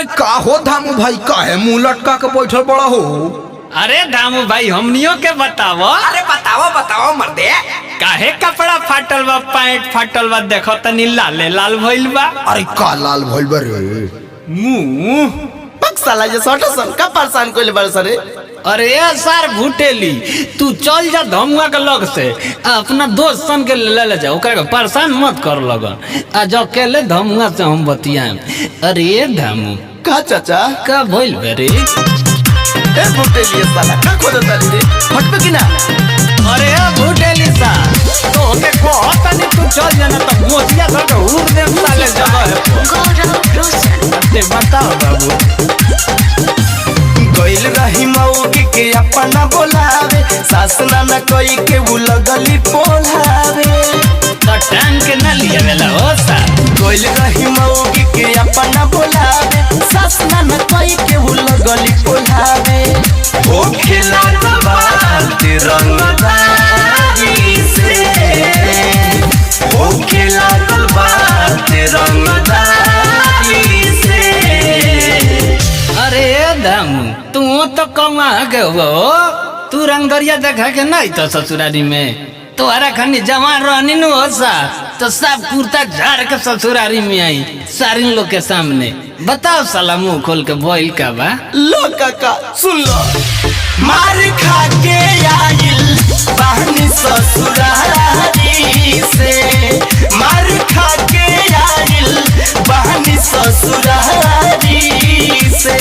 अरे का हो धामू भाई, काहे मुंह लटका के बैठल बड़ा हो? अरे दामू भाई हमनियों के बतावो। अरे बताओ बताओ मर्दे। काहे कपड़ा फाटल बा, पैंट फाटल बा, देखो तनी लाले लाल भइल बा। अरे का लाल भइल बा रे? मुंह पक साला ये सोटा सन का परेशान कोइले बारे सरे। अरे सर भूटेली, तू चल जा धमुआ के लग से, अपना दोस्त सन के ले जा, ओकरा के परेशान मत कर लगन। आ जो अकेले धमुआ से हम बतियाएं। अरे धमू का चाचा का भइल बे रे? ए बुटेलिए साला का खोदता रे, हटबे कि ना? अरे भूटेली सा तो के कहतनी तू चल जाना तो मोतिया धर के उड़ दे साले जगह है। अरे बताओ बाबू। गइल रही मौगी के अपना बोलावे, सास नाना कोई के उ लगली पोलावे। तो टांग के न लिया वेला हो सा। गइल रही मौगी के अपना बोलावे, सास नाना कोई के उ लगली पोलावे। ओ खेला बात रंगदारी से, ओ खेला बात रंगदारी से। अरे दामू तू तो कमा गए हो, तू रंगदरिया देखा के नहीं तो ससुरारी में तोहरा खनी जवान रहनी न हो सा, तो सब कुर्ता झाड़ के ससुरारी में आई सारी लोग के सामने। बताओ साला मुंह खोल के बोल का बा। लो काका सुन लो, मार खा के आइल बहनी ससुरारी से, मार खा के आइल बहनी ससुरारी से।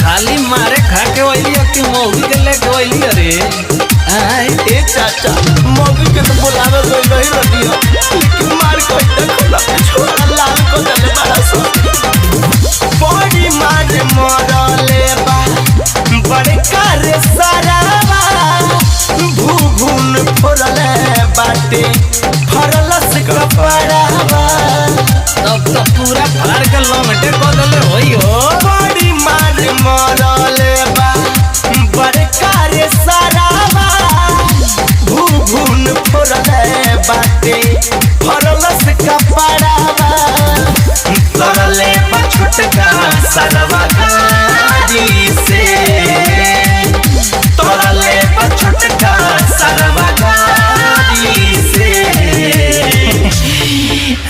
खाली मारे खा के वही कि मौगी के लेके वही। अरे आय ए चाचा मौगी के तो बुलावे कोई नहीं रही, लेकिन मार कोई देखो ना छोरा लाल को चले बड़ा सो बड़ी मार मरले बा बड़का रे सारावा, भूभून फोड़ले बाटे फरलस कपड़ावा। तब तो पूरा फाड़ के लौटे को दले होई हो। बड़ी मार मरले बा बड़का रे सारावा, भूभून फोड़ले बाटे फरलस कपड़ावा। तरले बा छोटका सरवा गाड़ी से, तरले बा छोटका सरवा गाड़ी से।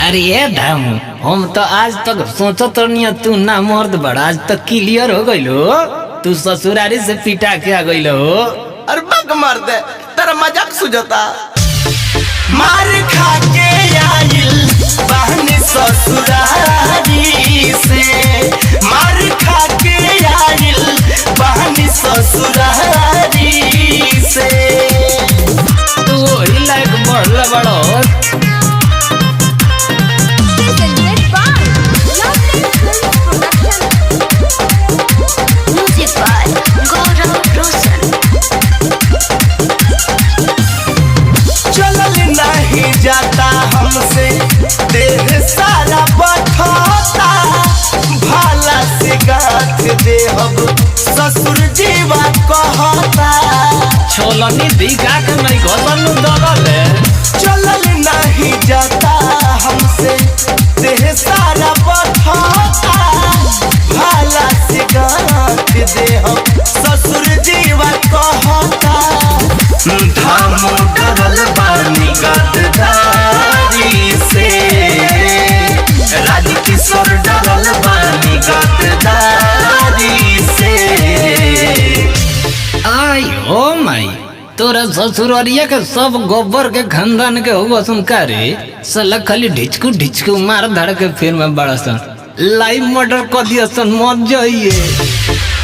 अरे ये धामू हम तो आज तक सोचत नहीं तू ना मर्द बड़ा, आज तक क्लियर हो गइल हो। तू ससुरारी से पिटा के आ गइल हो। अरे बग मार दे, तेरा मजाक सुझता। मार खा के आइल बहनी ससुरारी से, मार खा के आइल बहनी ससुरारी से। तू वही लायक बढ़ल बड़ो। चलल नहीं जाता हमसे देह सारा बठता, भाला से गाथ देहब ससुर जीवा कहता। छोलनी दिखा के नहीं घोसन दगले। चलल नहीं जाता हमसे देह सारा बठता, भाला से गाथ देहब ससुर जीवा कहता। धामू डरल बानी गद्दारी से, राजकिशोर डरल बानी गद्दारी से। आई हो माई, तोरा ससुररिया के सब गोबर के खानदान के हो सुनकारे साला खाली ढिचकू ढिचकू मार धड़ के फिर में बड़ा सन लाइव मर्डर कर दिया सन। मत जाइए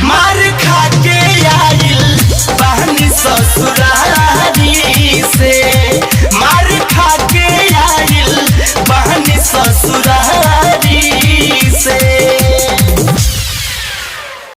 मार खा के आइल बहनी ससुरारी से,